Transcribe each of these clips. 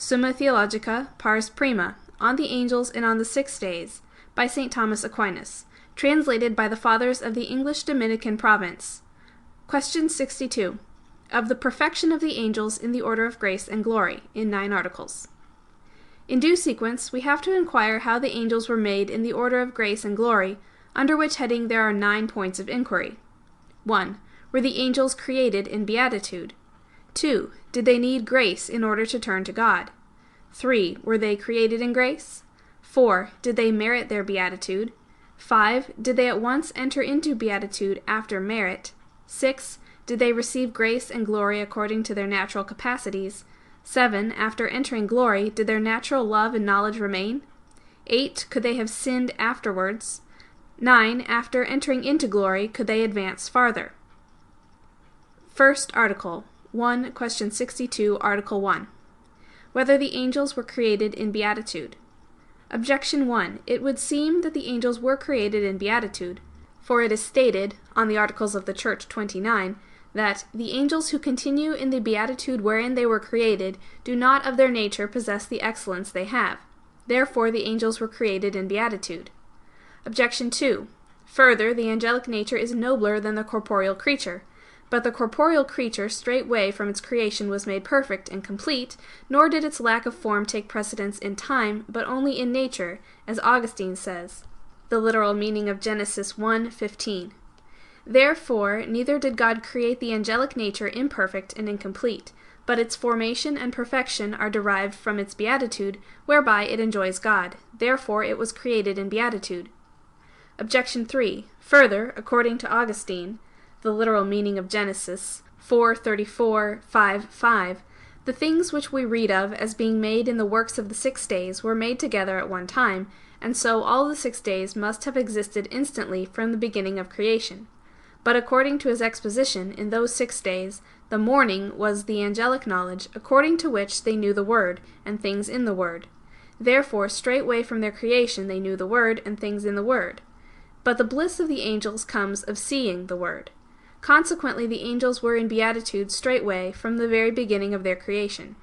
Summa Theologica, Pars Prima, On the Angels and on the 6 Days, by St. Thomas Aquinas, translated by the Fathers of the English Dominican Province. Question 62. Of the perfection of the angels in the order of grace and glory, in 9 articles. In due sequence, we have to inquire how the angels were made in the order of grace and glory, under which heading there are 9 points of inquiry. 1. Were the angels created in beatitude? 2. Did they need grace in order to turn to God? 3. Were they created in grace? 4. Did they merit their beatitude? 5. Did they at once enter into beatitude after merit? 6. Did they receive grace and glory according to their natural capacities? 7. After entering glory, did their natural love and knowledge remain? 8. Could they have sinned afterwards? 9. After entering into glory, could they advance farther? First article. 1. Question 62, Article 1. Whether the angels were created in beatitude. Objection 1. It would seem that the angels were created in beatitude, for it is stated, on the Articles of the Church 29, that the angels who continue in the beatitude wherein they were created do not of their nature possess the excellence they have. Therefore the angels were created in beatitude. Objection 2. Further, the angelic nature is nobler than the corporeal creature. But the corporeal creature straightway from its creation was made perfect and complete, nor did its lack of form take precedence in time, but only in nature, as Augustine says. The literal meaning of Genesis 1:15. Therefore, neither did God create the angelic nature imperfect and incomplete, but its formation and perfection are derived from its beatitude, whereby it enjoys God. Therefore it was created in beatitude. Objection 3. Further, according to Augustine, the literal meaning of Genesis 4:34, 5, the things which we read of as being made in the works of the 6 days were made together at one time, and so all the 6 days must have existed instantly from the beginning of creation. But according to his exposition, in those 6 days, the morning was the angelic knowledge, according to which they knew the Word, and things in the Word. Therefore straightway from their creation they knew the Word, and things in the Word. But the bliss of the angels comes of seeing the Word. Consequently, the angels were in beatitude straightway from the very beginning of their creation.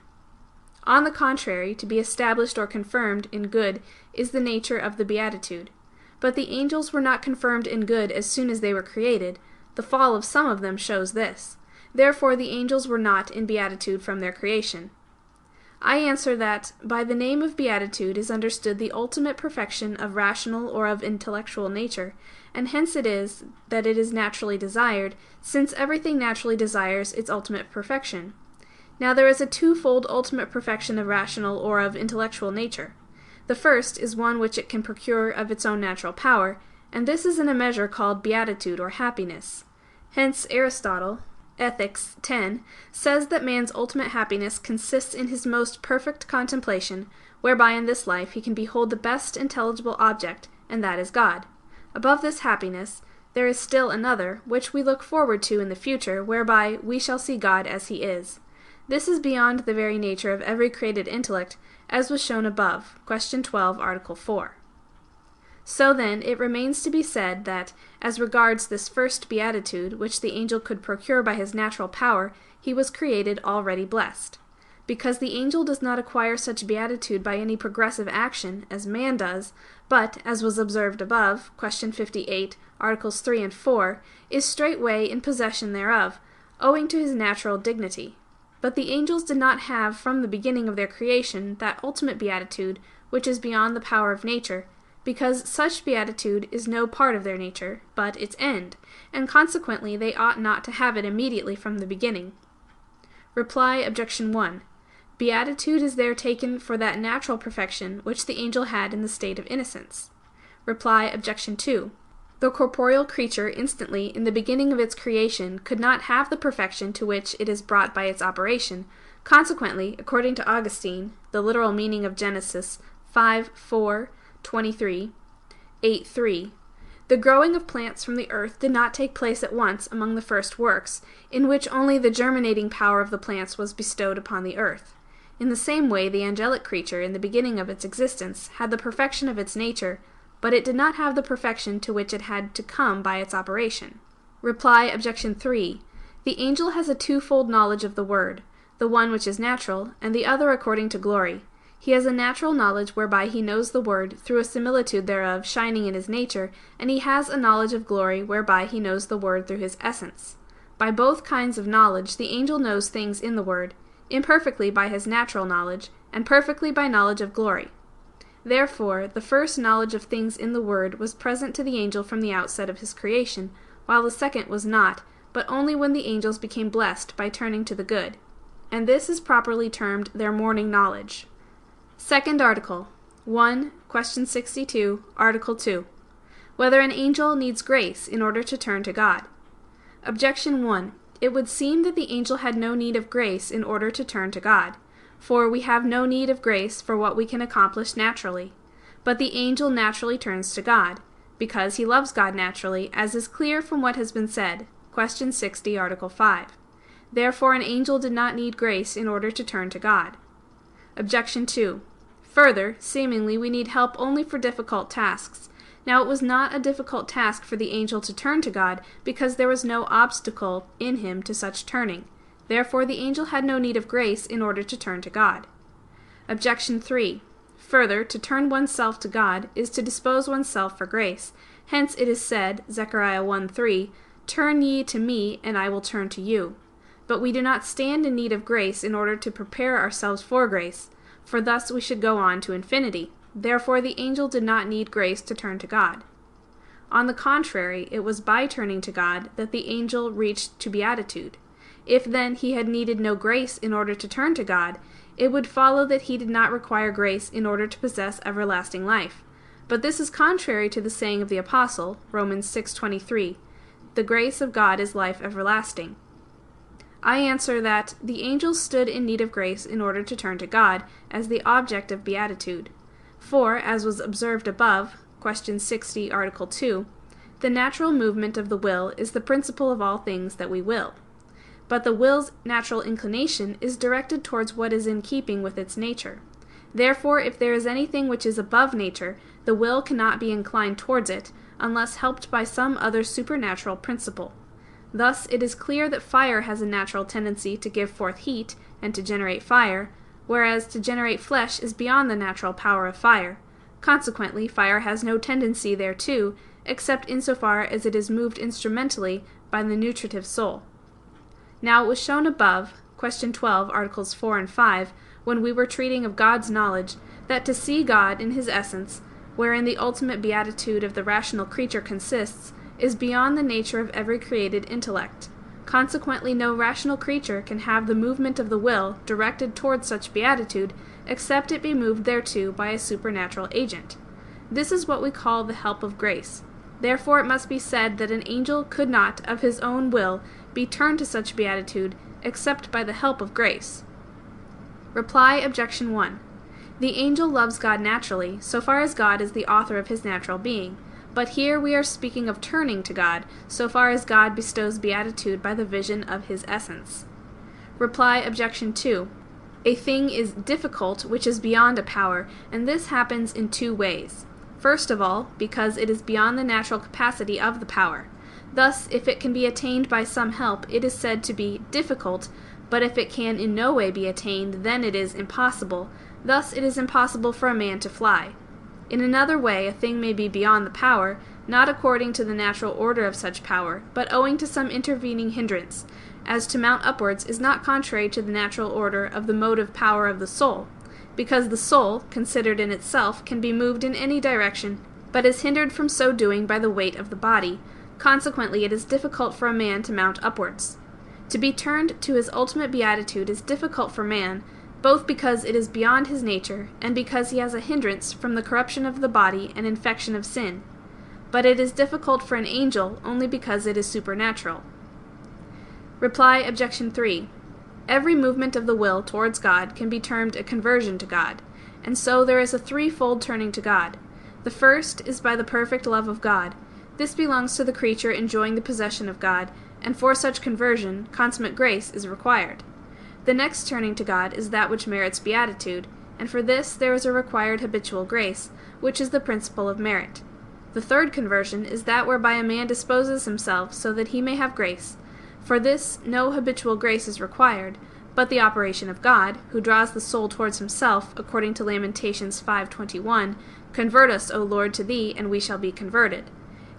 On the contrary, to be established or confirmed in good is the nature of the beatitude. But the angels were not confirmed in good as soon as they were created. The fall of some of them shows this. Therefore the angels were not in beatitude from their creation. I answer that, by the name of beatitude is understood the ultimate perfection of rational or of intellectual nature, and hence it is that it is naturally desired, since everything naturally desires its ultimate perfection. Now there is a twofold ultimate perfection of rational or of intellectual nature. The first is one which it can procure of its own natural power, and this is in a measure called beatitude or happiness. Hence Aristotle, Ethics 10, says that man's ultimate happiness consists in his most perfect contemplation, whereby in this life he can behold the best intelligible object, and that is God. Above this happiness, there is still another, which we look forward to in the future, whereby we shall see God as he is. This is beyond the very nature of every created intellect, as was shown above, question 12, article 4. So then, it remains to be said that, as regards this first beatitude, which the angel could procure by his natural power, he was created already blessed. Because the angel does not acquire such beatitude by any progressive action, as man does, but, as was observed above, question 58, articles 3 and 4, is straightway in possession thereof, owing to his natural dignity. But the angels did not have from the beginning of their creation that ultimate beatitude, which is beyond the power of nature, because such beatitude is no part of their nature, but its end, and consequently they ought not to have it immediately from the beginning. Reply Objection 1. Beatitude is there taken for that natural perfection which the angel had in the state of innocence. Reply Objection 2. The corporeal creature instantly, in the beginning of its creation, could not have the perfection to which it is brought by its operation. Consequently, according to Augustine, the literal meaning of Genesis 5:4, 8:3, the growing of plants from the earth did not take place at once among the first works, in which only the germinating power of the plants was bestowed upon the earth. In the same way, the angelic creature, in the beginning of its existence, had the perfection of its nature, but it did not have the perfection to which it had to come by its operation. Reply Objection 3. The angel has a twofold knowledge of the Word. the one which is natural, and the other according to glory. He has a natural knowledge whereby he knows the word through a similitude thereof shining in his nature, and he has a knowledge of glory whereby he knows the word through his essence. By both kinds of knowledge the angel knows things in the word, imperfectly by his natural knowledge, and perfectly by knowledge of glory. Therefore, the first knowledge of things in the word was present to the angel from the outset of his creation, while the second was not, but only when the angels became blessed by turning to the good. And this is properly termed their morning knowledge. Second article. 1. Question 62, Article 2. Whether an angel needs grace in order to turn to God. Objection 1. It would seem that the angel had no need of grace in order to turn to God. For we have no need of grace for what we can accomplish naturally. But the angel naturally turns to God, because he loves God naturally, as is clear from what has been said. Question 60, Article 5. Therefore an angel did not need grace in order to turn to God. Objection 2. Further, seemingly we need help only for difficult tasks. Now it was not a difficult task for the angel to turn to God, because there was no obstacle in him to such turning. Therefore the angel had no need of grace in order to turn to God. Objection 3. Further, to turn oneself to God is to dispose oneself for grace. Hence it is said, Zechariah 1:3, "Turn ye to me, and I will turn to you." But we do not stand in need of grace in order to prepare ourselves for grace, for thus we should go on to infinity. Therefore the angel did not need grace to turn to God. On the contrary, it was by turning to God that the angel reached to beatitude. If then he had needed no grace in order to turn to God, it would follow that he did not require grace in order to possess everlasting life. But this is contrary to the saying of the Apostle, Romans 6:23, "The grace of God is life everlasting." I answer that the angels stood in need of grace in order to turn to God, as the object of beatitude. For, as was observed above, question 60, Article 2, the natural movement of the will is the principle of all things that we will. But the will's natural inclination is directed towards what is in keeping with its nature. Therefore, if there is anything which is above nature, the will cannot be inclined towards it, unless helped by some other supernatural principle. Thus it is clear that fire has a natural tendency to give forth heat and to generate fire, whereas to generate flesh is beyond the natural power of fire. Consequently, fire has no tendency thereto, except insofar as it is moved instrumentally by the nutritive soul. Now it was shown above, question 12, Articles 4 and 5, when we were treating of God's knowledge, that to see God in his essence, wherein the ultimate beatitude of the rational creature consists, is beyond the nature of every created intellect. Consequently, no rational creature can have the movement of the will directed towards such beatitude, except it be moved thereto by a supernatural agent. This is what we call the help of grace. Therefore it must be said that an angel could not, of his own will, be turned to such beatitude, except by the help of grace. Reply, Objection 1. The angel loves God naturally, so far as God is the author of his natural being. But here we are speaking of turning to God, so far as God bestows beatitude by the vision of his essence. Reply, Objection 2. A thing is difficult which is beyond a power, and this happens in two ways. First of all, because it is beyond the natural capacity of the power. Thus, if it can be attained by some help, it is said to be difficult, but if it can in no way be attained, then it is impossible. Thus it is impossible for a man to fly. In another way, a thing may be beyond the power, not according to the natural order of such power, but owing to some intervening hindrance, as to mount upwards is not contrary to the natural order of the motive power of the soul, because the soul, considered in itself, can be moved in any direction, but is hindered from so doing by the weight of the body. Consequently, it is difficult for a man to mount upwards. To be turned to his ultimate beatitude is difficult for man, both because it is beyond his nature, and because he has a hindrance from the corruption of the body and infection of sin. But it is difficult for an angel only because it is supernatural. Reply, Objection 3. Every movement of the will towards God can be termed a conversion to God, and so there is a threefold turning to God. The first is by the perfect love of God. This belongs to the creature enjoying the possession of God, and for such conversion, consummate grace is required. The next turning to God is that which merits beatitude, and for this there is a required habitual grace, which is the principle of merit. The third conversion is that whereby a man disposes himself so that he may have grace. For this no habitual grace is required, but the operation of God, who draws the soul towards himself, according to Lamentations 5:21, "Convert us, O Lord, to thee, and we shall be converted."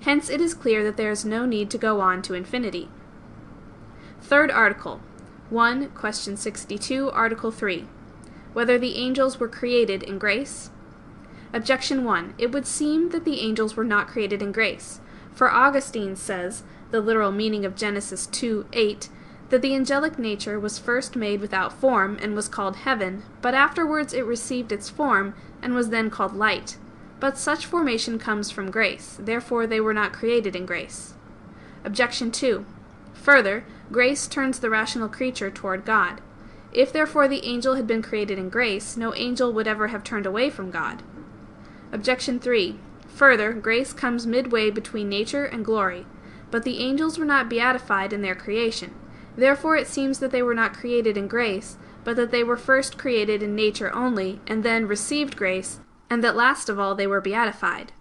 Hence it is clear that there is no need to go on to infinity. Third article. 1. Question 62, Article 3. Whether the angels were created in grace? Objection 1. It would seem that the angels were not created in grace. For Augustine says, the literal meaning of Genesis 2:8, that the angelic nature was first made without form and was called heaven, but afterwards it received its form and was then called light. But such formation comes from grace, therefore they were not created in grace. Objection 2. Further, grace turns the rational creature toward God. If therefore the angel had been created in grace, no angel would ever have turned away from God. Objection 3. Further, grace comes midway between nature and glory, but the angels were not beatified in their creation. Therefore it seems that they were not created in grace, but that they were first created in nature only, and then received grace, and that last of all they were beatified.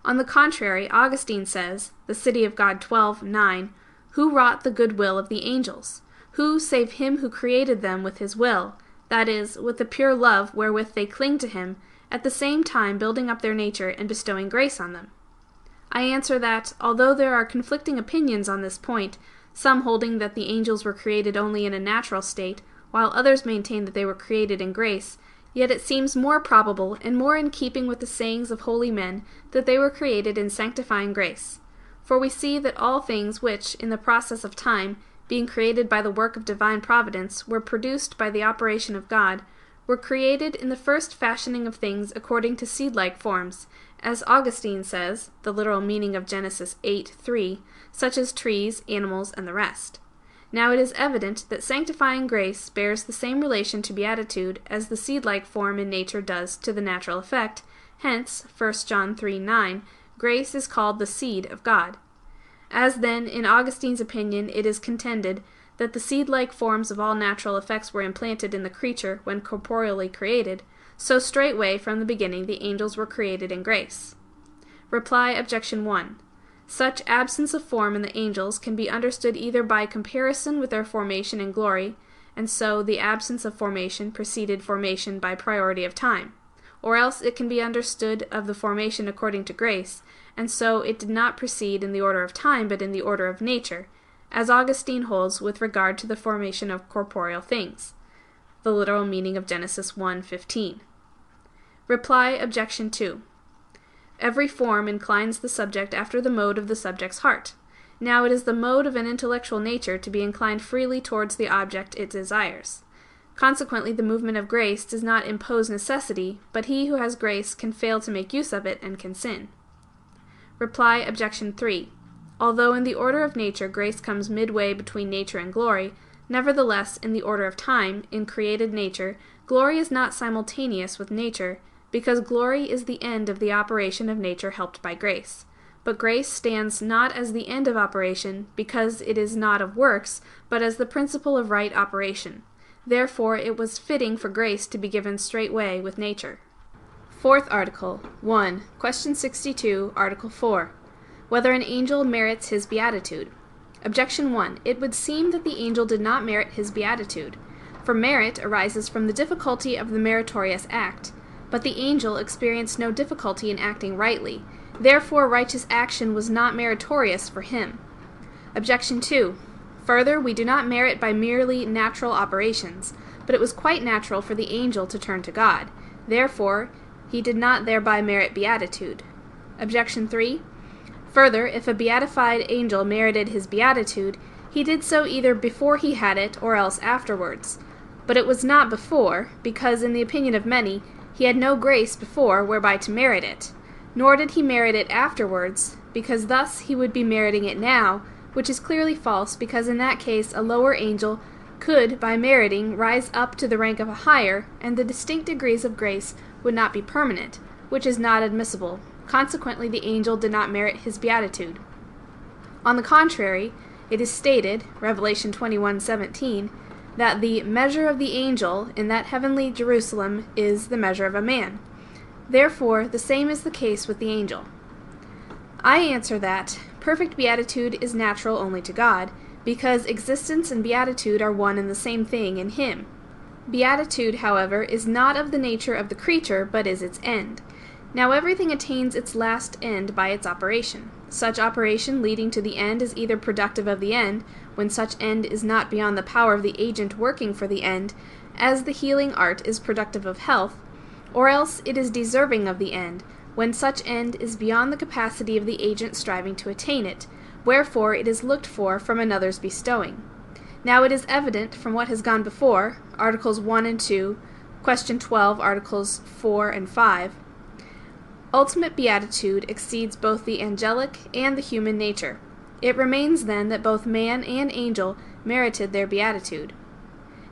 On the contrary, Augustine says, The City of God 12:9, "Who wrought the good will of the angels? Who, save him who created them with his will, that is, with the pure love wherewith they cling to him, at the same time building up their nature and bestowing grace on them?" I answer that, although there are conflicting opinions on this point, some holding that the angels were created only in a natural state, while others maintain that they were created in grace, yet it seems more probable and more in keeping with the sayings of holy men that they were created in sanctifying grace. For we see that all things which, in the process of time, being created by the work of divine providence, were produced by the operation of God, were created in the first fashioning of things according to seed-like forms, as Augustine says, the literal meaning of Genesis 8:3, such as trees, animals, and the rest. Now it is evident that sanctifying grace bears the same relation to beatitude as the seed-like form in nature does to the natural effect. Hence, 1 John 3:9, grace is called the seed of God. As then, in Augustine's opinion, it is contended that the seed-like forms of all natural effects were implanted in the creature when corporeally created, so straightway from the beginning the angels were created in grace. Reply Objection 1. Such absence of form in the angels can be understood either by comparison with their formation in glory, and so the absence of formation preceded formation by priority of time, or else it can be understood of the formation according to grace, and so it did not proceed in the order of time but in the order of nature, as Augustine holds with regard to the formation of corporeal things, the literal meaning of Genesis 1:15. Reply Objection 2. Every form inclines the subject after the mode of the subject's heart. Now it is the mode of an intellectual nature to be inclined freely towards the object it desires. Consequently, the movement of grace does not impose necessity, but he who has grace can fail to make use of it and can sin. Reply Objection 3. Although in the order of nature grace comes midway between nature and glory, nevertheless in the order of time, in created nature, glory is not simultaneous with nature, because glory is the end of the operation of nature helped by grace. But grace stands not as the end of operation, because it is not of works, but as the principle of right operation. Therefore it was fitting for grace to be given straightway with nature. Fourth Article. 1. Question 62, Article 4. Whether an angel merits his beatitude. Objection 1. It would seem that the angel did not merit his beatitude. For merit arises from the difficulty of the meritorious act, but the angel experienced no difficulty in acting rightly. Therefore righteous action was not meritorious for him. Objection 2. Further, we do not merit by merely natural operations, but it was quite natural for the angel to turn to God. Therefore, he did not thereby merit beatitude. Objection 3. Further, if a beatified angel merited his beatitude, he did so either before he had it or else afterwards. But it was not before, because, in the opinion of many, he had no grace before whereby to merit it. Nor did he merit it afterwards, because thus he would be meriting it now, which is clearly false, because in that case a lower angel could, by meriting, rise up to the rank of a higher, and the distinct degrees of grace would not be permanent, which is not admissible. Consequently, the angel did not merit his beatitude. On the contrary, it is stated, Revelation 21:17, that the measure of the angel in that heavenly Jerusalem is the measure of a man. Therefore, the same is the case with the angel. I answer that perfect beatitude is natural only to God, because existence and beatitude are one and the same thing in him. Beatitude, however, is not of the nature of the creature, but is its end. Now everything attains its last end by its operation. Such operation leading to the end is either productive of the end, when such end is not beyond the power of the agent working for the end, as the healing art is productive of health, or else it is deserving of the end, when such end is beyond the capacity of the agent striving to attain it, wherefore it is looked for from another's bestowing. Now it is evident from what has gone before, Articles 1 and 2, Question 12, Articles 4 and 5, ultimate beatitude exceeds both the angelic and the human nature. It remains then that both man and angel merited their beatitude.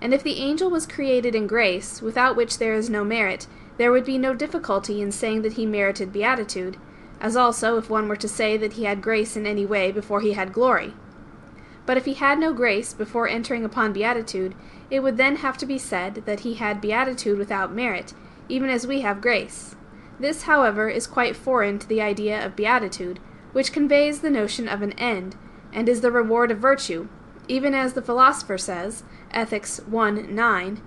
And if the angel was created in grace, without which there is no merit, there would be no difficulty in saying that he merited beatitude, as also if one were to say that he had grace in any way before he had glory. But if he had no grace before entering upon beatitude, it would then have to be said that he had beatitude without merit, even as we have grace. This, however, is quite foreign to the idea of beatitude, which conveys the notion of an end, and is the reward of virtue, even as the philosopher says, Ethics 1:9,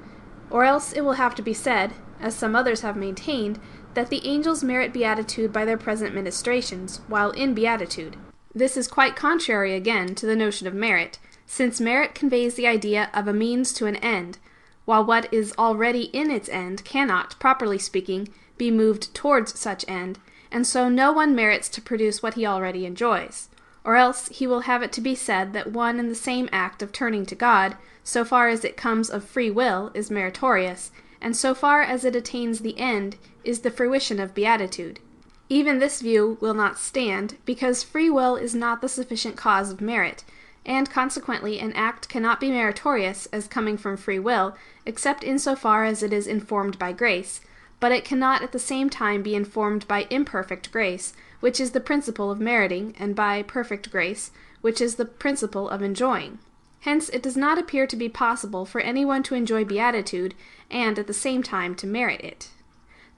or else it will have to be said, as some others have maintained, that the angels merit beatitude by their present ministrations, while in beatitude. This is quite contrary again to the notion of merit, since merit conveys the idea of a means to an end, while what is already in its end cannot, properly speaking, be moved towards such end, and so no one merits to produce what he already enjoys, or else he will have it to be said that one and the same act of turning to God, so far as it comes of free will, is meritorious, and so far as it attains the end, is the fruition of beatitude. Even this view will not stand, because free will is not the sufficient cause of merit, and consequently an act cannot be meritorious as coming from free will, except in so far as it is informed by grace, but it cannot at the same time be informed by imperfect grace, which is the principle of meriting, and by perfect grace, which is the principle of enjoying. Hence it does not appear to be possible for anyone to enjoy beatitude, and at the same time to merit it.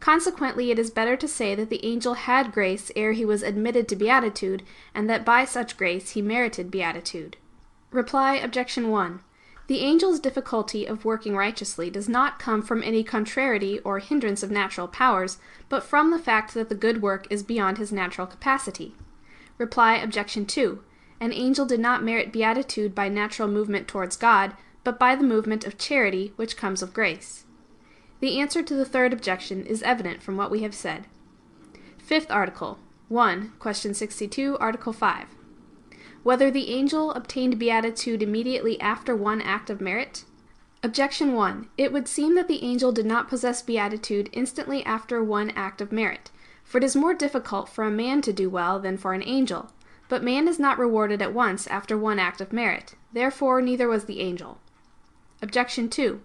Consequently, it is better to say that the angel had grace ere he was admitted to beatitude, and that by such grace he merited beatitude. Reply Objection 1. The angel's difficulty of working righteously does not come from any contrariety or hindrance of natural powers, but from the fact that the good work is beyond his natural capacity. Reply Objection 2. An angel did not merit beatitude by natural movement towards God, but by the movement of charity which comes of grace. The answer to the third objection is evident from what we have said. Fifth article. 1. Question 62, Article 5. Whether the angel obtained beatitude immediately after one act of merit? Objection 1. It would seem that the angel did not possess beatitude instantly after one act of merit, for it is more difficult for a man to do well than for an angel. But man is not rewarded at once after one act of merit, therefore neither was the angel. Objection 2.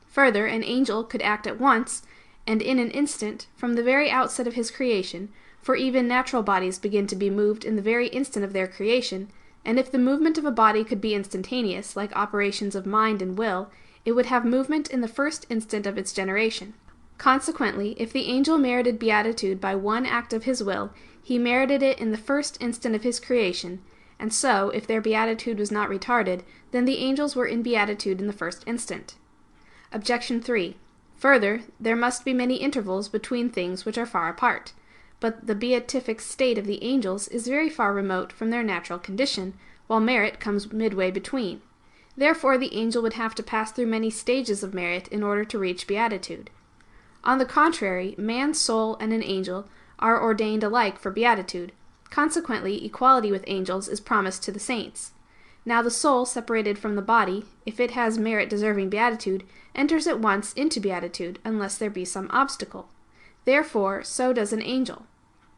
Further, an angel could act at once, and in an instant, from the very outset of his creation, for even natural bodies begin to be moved in the very instant of their creation, and if the movement of a body could be instantaneous, like operations of mind and will, it would have movement in the first instant of its generation. Consequently, if the angel merited beatitude by one act of his will, he merited it in the first instant of his creation, and so, if their beatitude was not retarded, then the angels were in beatitude in the first instant. Objection 3. Further, there must be many intervals between things which are far apart, but the beatific state of the angels is very far remote from their natural condition, while merit comes midway between. Therefore the angel would have to pass through many stages of merit in order to reach beatitude. On the contrary, man's soul and an angel are ordained alike for beatitude. Consequently, equality with angels is promised to the saints. Now the soul separated from the body, if it has merit deserving beatitude, enters at once into beatitude, unless there be some obstacle. Therefore, so does an angel.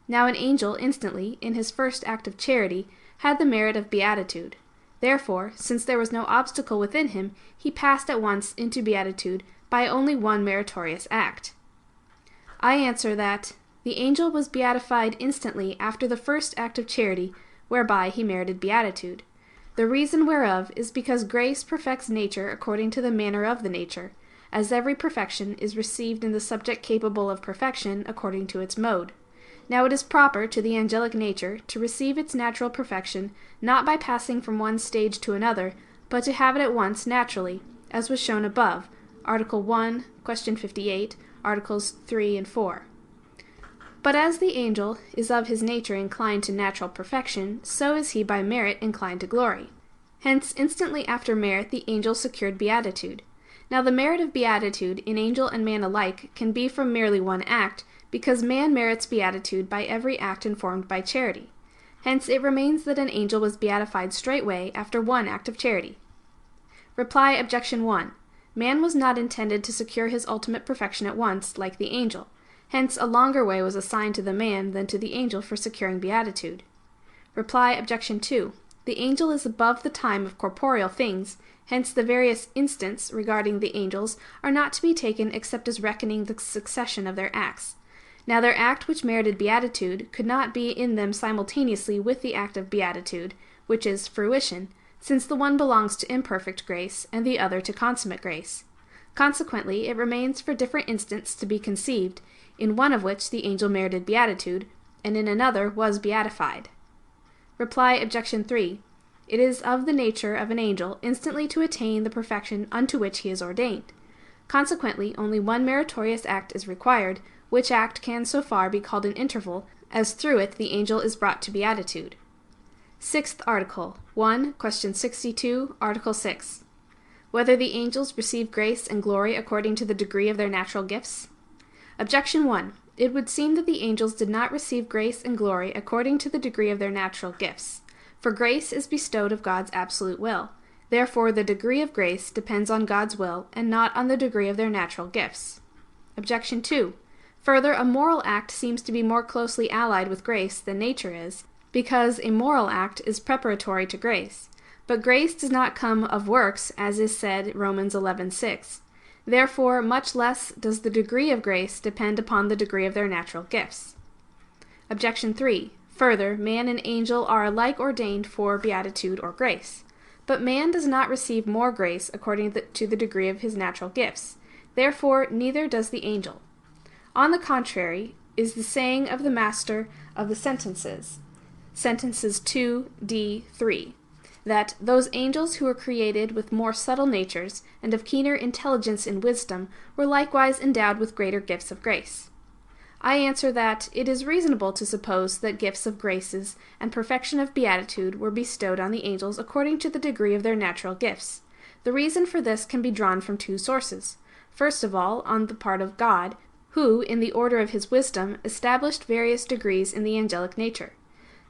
Now an angel instantly, in his first act of charity, had the merit of beatitude. Therefore, since there was no obstacle within him, he passed at once into beatitude by only one meritorious act. I answer that the angel was beatified instantly after the first act of charity, whereby he merited beatitude. The reason whereof is because grace perfects nature according to the manner of the nature, as every perfection is received in the subject capable of perfection according to its mode. Now it is proper to the angelic nature to receive its natural perfection not by passing from one stage to another, but to have it at once naturally, as was shown above, Article 1, question 58, Articles 3 and 4. But as the angel is of his nature inclined to natural perfection, so is he by merit inclined to glory. Hence, instantly after merit the angel secured beatitude. Now the merit of beatitude in angel and man alike can be from merely one act, because man merits beatitude by every act informed by charity. Hence it remains that an angel was beatified straightway after one act of charity. Reply Objection 1. Man was not intended to secure his ultimate perfection at once, like the angel. Hence a longer way was assigned to the man than to the angel for securing beatitude. Reply Objection 2. The angel is above the time of corporeal things, hence the various instants regarding the angels are not to be taken except as reckoning the succession of their acts. Now their act which merited beatitude could not be in them simultaneously with the act of beatitude, which is fruition, since the one belongs to imperfect grace and the other to consummate grace. Consequently, it remains for different instants to be conceived, in one of which the angel merited beatitude, and in another was beatified. Reply Objection 3. It is of the nature of an angel instantly to attain the perfection unto which he is ordained. Consequently, only one meritorious act is required, which act can so far be called an interval, as through it the angel is brought to beatitude. Sixth Article. 1. Question 62, Article 6. Whether the angels receive grace and glory according to the degree of their natural gifts? Objection 1. It would seem that the angels did not receive grace and glory according to the degree of their natural gifts. For grace is bestowed of God's absolute will. Therefore the degree of grace depends on God's will and not on the degree of their natural gifts. Objection 2. Further, a moral act seems to be more closely allied with grace than nature is, because a moral act is preparatory to grace. But grace does not come of works, as is said Romans 11:6. Therefore, much less does the degree of grace depend upon the degree of their natural gifts. Objection 3. Further, man and angel are alike ordained for beatitude or grace. But man does not receive more grace according to the degree of his natural gifts. Therefore, neither does the angel. On the contrary, is the saying of the Master of the Sentences, Sentences 2d3, that those angels who were created with more subtle natures and of keener intelligence and wisdom were likewise endowed with greater gifts of grace. I answer that it is reasonable to suppose that gifts of graces and perfection of beatitude were bestowed on the angels according to the degree of their natural gifts. The reason for this can be drawn from two sources. First of all, on the part of God, who, in the order of his wisdom, established various degrees in the angelic nature.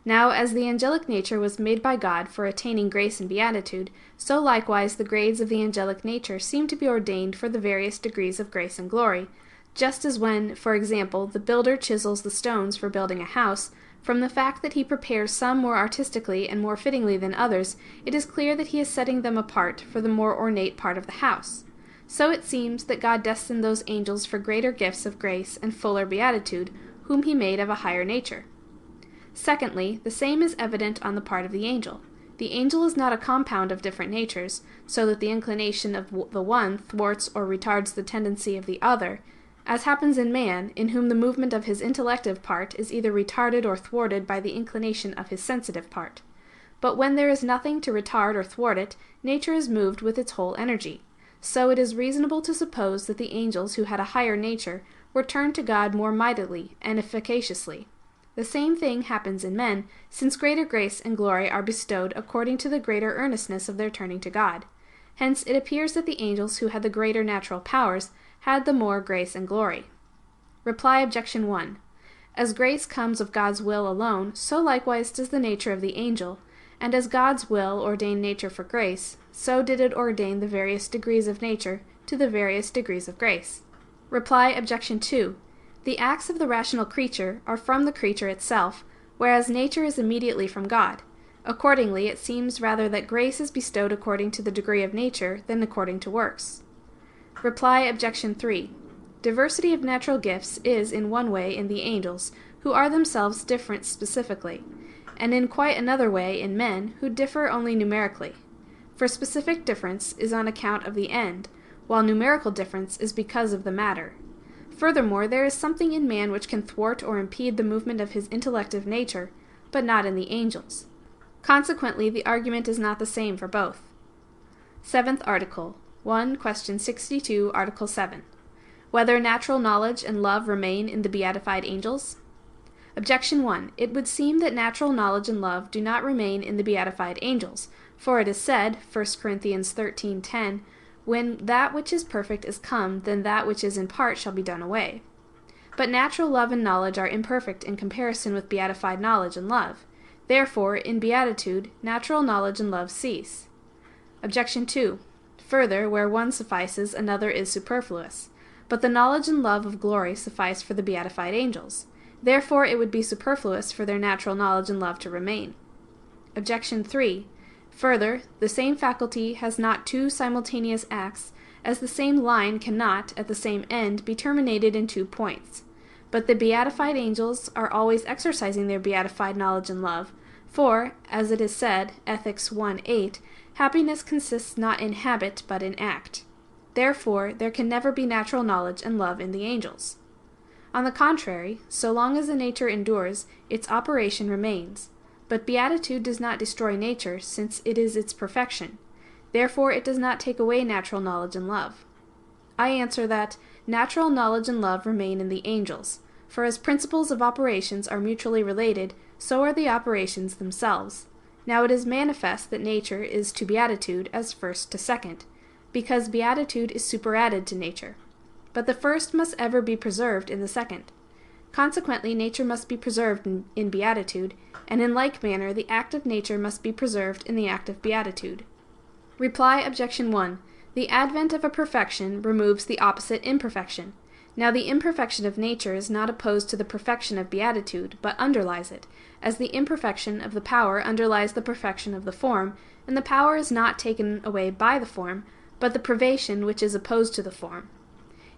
Now, as the angelic nature was made by God for attaining grace and beatitude, so likewise the grades of the angelic nature seem to be ordained for the various degrees of grace and glory, just as when, for example, the builder chisels the stones for building a house, from the fact that he prepares some more artistically and more fittingly than others, it is clear that he is setting them apart for the more ornate part of the house. So it seems that God destined those angels for greater gifts of grace and fuller beatitude, whom he made of a higher nature. Secondly, the same is evident on the part of the angel. The angel is not a compound of different natures, so that the inclination of the one thwarts or retards the tendency of the other, as happens in man, in whom the movement of his intellective part is either retarded or thwarted by the inclination of his sensitive part. But when there is nothing to retard or thwart it, nature is moved with its whole energy. So it is reasonable to suppose that the angels who had a higher nature were turned to God more mightily and efficaciously. The same thing happens in men, since greater grace and glory are bestowed according to the greater earnestness of their turning to God. Hence it appears that the angels who had the greater natural powers had the more grace and glory. Reply Objection 1. As grace comes of God's will alone, so likewise does the nature of the angel, and as God's will ordained nature for grace, so did it ordain the various degrees of nature to the various degrees of grace. Reply Objection 2. The acts of the rational creature are from the creature itself, whereas nature is immediately from God. Accordingly, it seems rather that grace is bestowed according to the degree of nature than according to works. Reply Objection 3. Diversity of natural gifts is in one way in the angels, who are themselves different specifically, and in quite another way in men, who differ only numerically. For specific difference is on account of the end, while numerical difference is because of the matter. Furthermore, there is something in man which can thwart or impede the movement of his intellective nature, but not in the angels. Consequently, the argument is not the same for both. Seventh Article. 1. Question 62, Article 7. Whether natural knowledge and love remain in the beatified angels? Objection 1. It would seem that natural knowledge and love do not remain in the beatified angels, for it is said, 1 Corinthians 13:10, when that which is perfect is come, then that which is in part shall be done away. But natural love and knowledge are imperfect in comparison with beatified knowledge and love. Therefore, in beatitude, natural knowledge and love cease. Objection 2. Further, where one suffices, another is superfluous. But the knowledge and love of glory suffice for the beatified angels. Therefore, it would be superfluous for their natural knowledge and love to remain. Objection 3. Further, the same faculty has not two simultaneous acts, as the same line cannot, at the same end, be terminated in 2 points. But the beatified angels are always exercising their beatified knowledge and love, for, as it is said, Ethics 1:8, happiness consists not in habit, but in act. Therefore, there can never be natural knowledge and love in the angels. On the contrary, so long as the nature endures, its operation remains. But beatitude does not destroy nature, since it is its perfection. Therefore, it does not take away natural knowledge and love. I answer that natural knowledge and love remain in the angels, for as principles of operations are mutually related, so are the operations themselves. Now it is manifest that nature is to beatitude as first to second, because beatitude is superadded to nature. But the first must ever be preserved in the second. Consequently, nature must be preserved in beatitude, and in like manner the act of nature must be preserved in the act of beatitude. Reply Objection 1. The advent of a perfection removes the opposite imperfection. Now the imperfection of nature is not opposed to the perfection of beatitude, but underlies it, as the imperfection of the power underlies the perfection of the form, and the power is not taken away by the form, but the privation which is opposed to the form.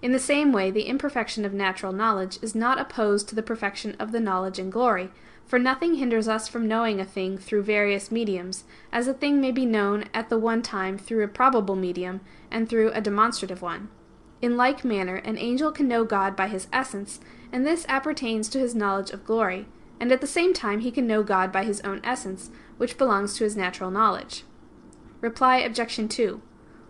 In the same way, the imperfection of natural knowledge is not opposed to the perfection of the knowledge and glory, for nothing hinders us from knowing a thing through various mediums, as a thing may be known at the one time through a probable medium and through a demonstrative one. In like manner, an angel can know God by his essence, and this appertains to his knowledge of glory, and at the same time he can know God by his own essence, which belongs to his natural knowledge. Reply Objection 2.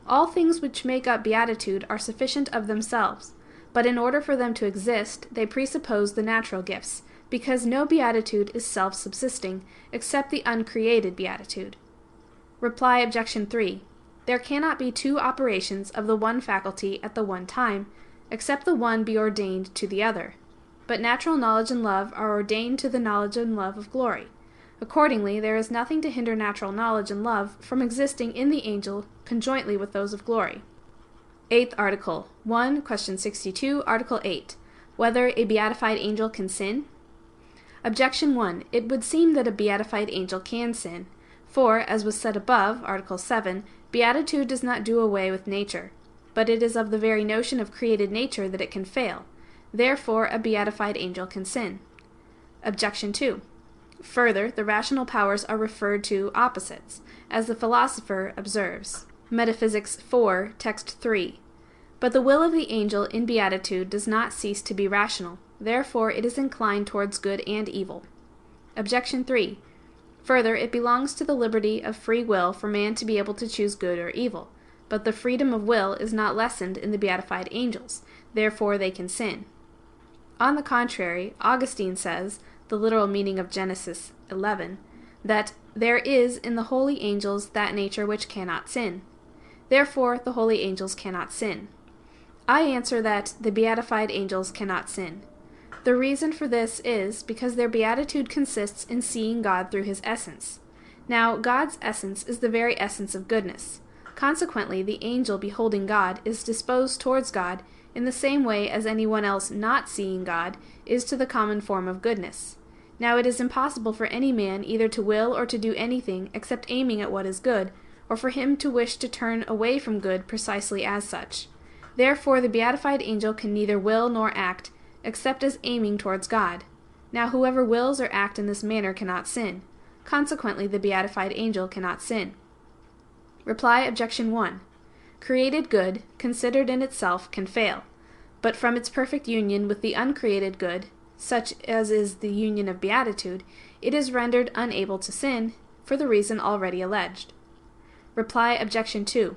All things which make up beatitude are sufficient of themselves, but in order for them to exist, they presuppose the natural gifts, because no beatitude is self-subsisting, except the uncreated beatitude. Reply Objection 3. There cannot be 2 operations of the one faculty at the one time, except the one be ordained to the other. But natural knowledge and love are ordained to the knowledge and love of glory. Accordingly, there is nothing to hinder natural knowledge and love from existing in the angel conjointly with those of glory. 8th Article. 1. Question 62, Article 8. Whether a beatified angel can sin? Objection 1. It would seem that a beatified angel can sin, for, as was said above, Article 7, beatitude does not do away with nature, but it is of the very notion of created nature that it can fail. Therefore, a beatified angel can sin. Objection 2. Further, the rational powers are referred to opposites, as the philosopher observes. Metaphysics 4, Text 3. But the will of the angel in beatitude does not cease to be rational. Therefore, it is inclined towards good and evil. Objection 3. Further, it belongs to the liberty of free will for man to be able to choose good or evil. But the freedom of will is not lessened in the beatified angels. Therefore, they can sin. On the contrary, Augustine says, the literal meaning of Genesis 11, that there is in the holy angels that nature which cannot sin. Therefore, the holy angels cannot sin. I answer that the beatified angels cannot sin. The reason for this is because their beatitude consists in seeing God through his essence. Now, God's essence is the very essence of goodness. Consequently, the angel beholding God is disposed towards God in the same way as anyone else not seeing God is to the common form of goodness. Now it is impossible for any man either to will or to do anything except aiming at what is good, or for him to wish to turn away from good precisely as such. Therefore the beatified angel can neither will nor act, except as aiming towards God. Now whoever wills or act in this manner cannot sin. Consequently the beatified angel cannot sin. Reply Objection 1. Created good, considered in itself, can fail. but from its perfect union with the uncreated good, such as is the union of beatitude, it is rendered unable to sin, for the reason already alleged. Reply Objection 2.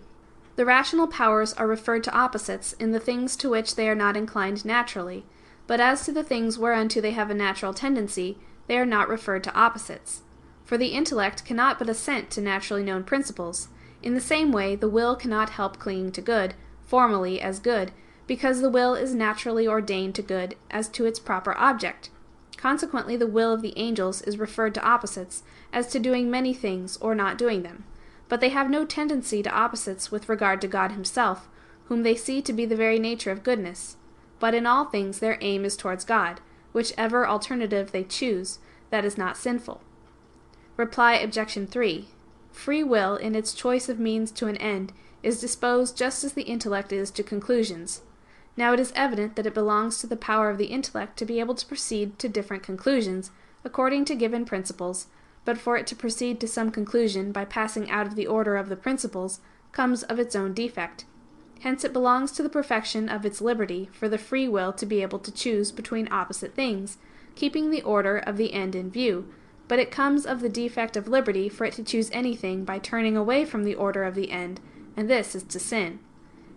The rational powers are referred to opposites in the things to which they are not inclined naturally, but as to the things whereunto they have a natural tendency, they are not referred to opposites. For the intellect cannot but assent to naturally known principles. In the same way, the will cannot help clinging to good, formally as good, because the will is naturally ordained to good as to its proper object. Consequently, the will of the angels is referred to opposites, as to doing many things or not doing them. But they have no tendency to opposites with regard to God himself, whom they see to be the very nature of goodness. But in all things their aim is towards God, whichever alternative they choose, that is not sinful. Reply Objection 3. Free will, in its choice of means to an end, is disposed just as the intellect is to conclusions. Now it is evident that it belongs to the power of the intellect to be able to proceed to different conclusions, according to given principles, but for it to proceed to some conclusion by passing out of the order of the principles comes of its own defect. Hence it belongs to the perfection of its liberty for the free will to be able to choose between opposite things, keeping the order of the end in view, but it comes of the defect of liberty for it to choose anything by turning away from the order of the end, and this is to sin.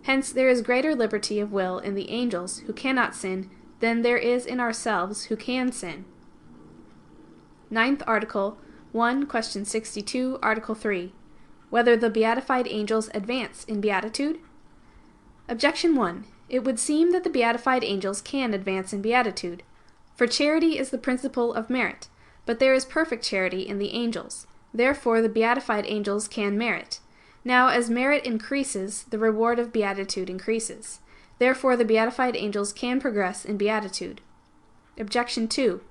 Hence there is greater liberty of will in the angels, who cannot sin, than there is in ourselves, who can sin. Ninth Article, 1. Question 62, Article 3. Whether the beatified angels advance in beatitude? Objection 1. It would seem that the beatified angels can advance in beatitude. For charity is the principle of merit, but there is perfect charity in the angels. Therefore the beatified angels can merit. Now, as merit increases, the reward of beatitude increases. Therefore the beatified angels can progress in beatitude. Objection 2.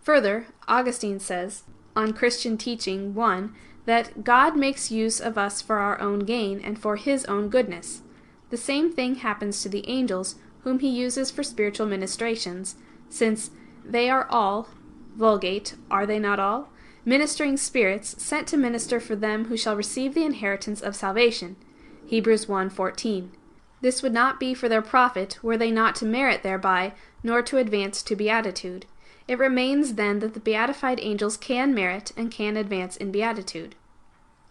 Further, Augustine says, on Christian Teaching 1, that God makes use of us for our own gain and for his own goodness. The same thing happens to the angels, whom he uses for spiritual ministrations, since they are all, Vulgate, are they not all, ministering spirits sent to minister for them who shall receive the inheritance of salvation. Hebrews 1:14. This would not be for their profit were they not to merit thereby, nor to advance to beatitude. It remains then that the beatified angels can merit and can advance in beatitude.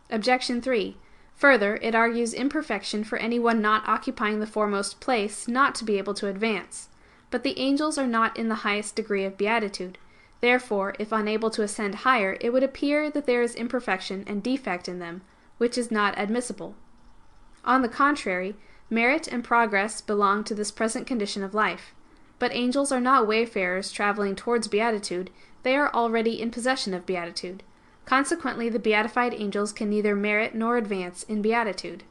Objection 3. Further, it argues imperfection for anyone not occupying the foremost place not to be able to advance. But the angels are not in the highest degree of beatitude. Therefore, if unable to ascend higher, it would appear that there is imperfection and defect in them, which is not admissible. On the contrary, merit and progress belong to this present condition of life. But angels are not wayfarers traveling towards beatitude, they are already in possession of beatitude. Consequently, the beatified angels can neither merit nor advance in beatitude.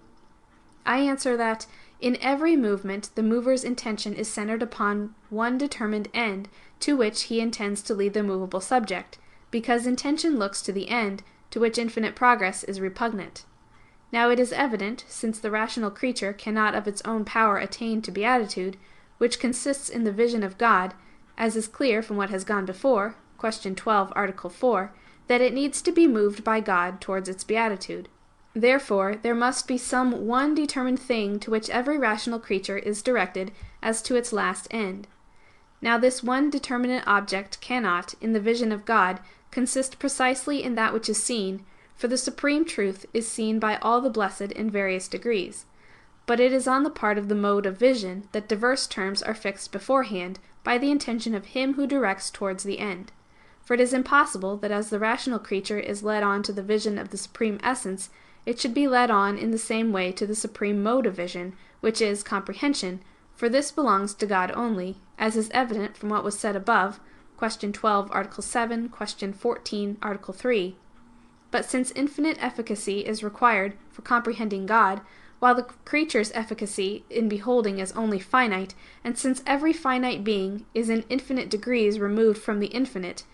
I answer that, in every movement, the mover's intention is centered upon one determined end, to which he intends to lead the movable subject, because intention looks to the end, to which infinite progress is repugnant. Now it is evident, since the rational creature cannot of its own power attain to beatitude, which consists in the vision of God, as is clear from what has gone before, question 12, Article 4, that it needs to be moved by God towards its beatitude. Therefore, there must be some one determined thing to which every rational creature is directed as to its last end. Now this one determinate object cannot, in the vision of God, consist precisely in that which is seen, for the supreme truth is seen by all the blessed in various degrees. But it is on the part of the mode of vision that diverse terms are fixed beforehand by the intention of him who directs towards the end. For it is impossible that as the rational creature is led on to the vision of the supreme essence, it should be led on in the same way to the supreme mode of vision, which is comprehension, for this belongs to God only, as is evident from what was said above, question 12, Article 7, question 14, Article 3. But since infinite efficacy is required for comprehending God, while the creature's efficacy in beholding is only finite, and since every finite being is in infinite degrees removed from the infinite,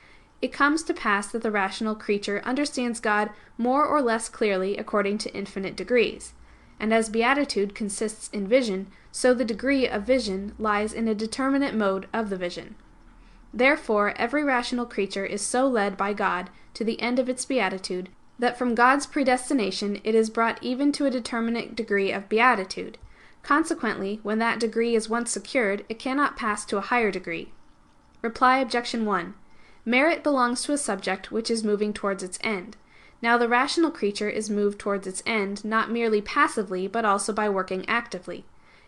it comes to pass that the rational creature understands God more or less clearly according to infinite degrees. And as beatitude consists in vision, so the degree of vision lies in a determinate mode of the vision. Therefore, every rational creature is so led by God to the end of its beatitude, that from God's predestination it is brought even to a determinate degree of beatitude. Consequently, when that degree is once secured, it cannot pass to a higher degree. Reply Obj. 1. Merit belongs to a subject which is moving towards its end. Now the rational creature is moved towards its end not merely passively, but also by working actively.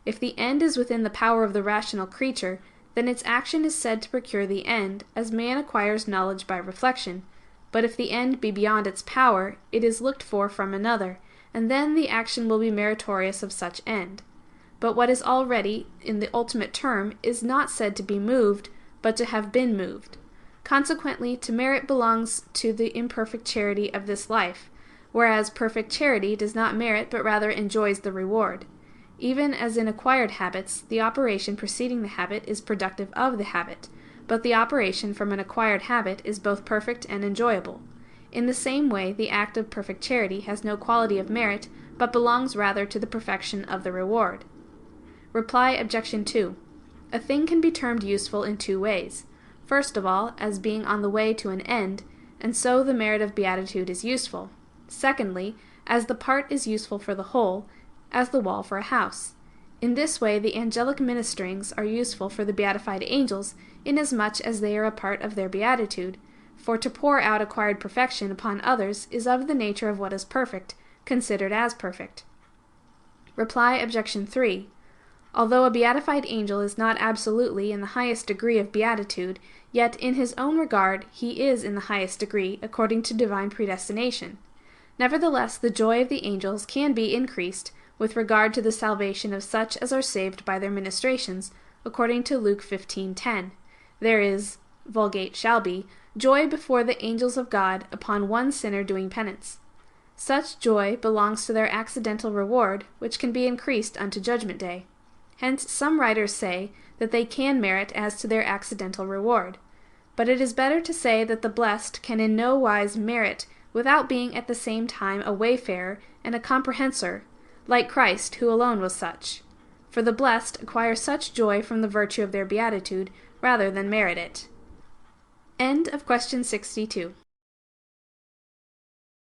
If the end is within the power of the rational creature, then its action is said to procure the end, as man acquires knowledge by reflection. But if the end be beyond its power, it is looked for from another, and then the action will be meritorious of such end. But what is already, in the ultimate term, is not said to be moved, but to have been moved. Consequently, to merit belongs to the imperfect charity of this life, whereas perfect charity does not merit but rather enjoys the reward. Even as in acquired habits, the operation preceding the habit is productive of the habit, but the operation from an acquired habit is both perfect and enjoyable. In the same way, the act of perfect charity has no quality of merit, but belongs rather to the perfection of the reward. Reply Obj. 2. A thing can be termed useful in two ways. First of all, as being on the way to an end, and so the merit of beatitude is useful. Secondly, as the part is useful for the whole, as the wall for a house. In this way the angelic ministerings are useful for the beatified angels, inasmuch as they are a part of their beatitude, for to pour out acquired perfection upon others is of the nature of what is perfect, considered as perfect. Reply Obj. 3. Although a beatified angel is not absolutely in the highest degree of beatitude, yet in his own regard he is in the highest degree, according to divine predestination. Nevertheless, the joy of the angels can be increased with regard to the salvation of such as are saved by their ministrations, according to Luke 15:10. There is, vulgate shall be, joy before the angels of God upon one sinner doing penance. Such joy belongs to their accidental reward, which can be increased unto judgment day. Hence some writers say that they can merit as to their accidental reward. But it is better to say that the blessed can in no wise merit without being at the same time a wayfarer and a comprehensor, like Christ, who alone was such. For the blessed acquire such joy from the virtue of their beatitude rather than merit it. End of question 62.